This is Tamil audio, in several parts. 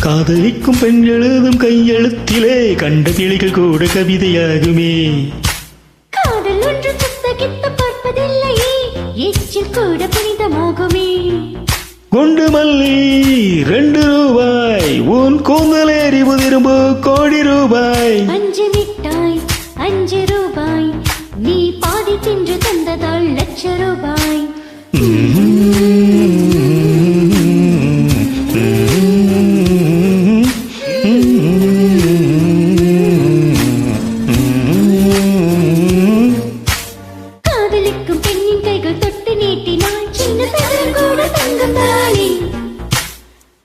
காதலிக்கும் பெண் எழுதும் கையெழுத்திலே கண்ட கிளிகள் கூட கவிதையாகுமே. காதல் ஒன்று புத்தகித்து பார்ப்பதில்லையே, எச்சில் கூட புனிதமாகுமே. குண்டு மல்லி 2 ரூபாய், உன் கூந்தலேறி உதிரும்பு கோடி ரூபாய். 5 மிட்டாய் 5 ரூபாய், நீ பாதி தின்று தந்ததால் லட்ச ரூபாய். காதலிக்கும் பெண்ணின் கைகள் தொட்டு நீட்டினாள், சின்ன தகரம் கூட தங்கம் தானே.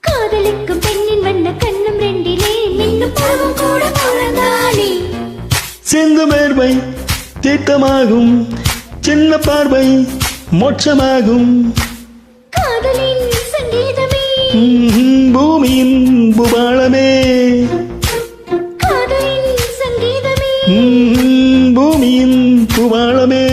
காதலிக்கும் பெண்ணின் வண்ண கண்ணும் 2 மின்னும் பருவம் கூட பழந்தானே. சிந்து மேர்மை தீர்த்தமாகும், சின்ன பார்வை மோட்சமாகும். காதலின் சங்கீதமே பூமியின் புபாளமே, காதலின் சங்கீதமே பூமியின் புபாளமே.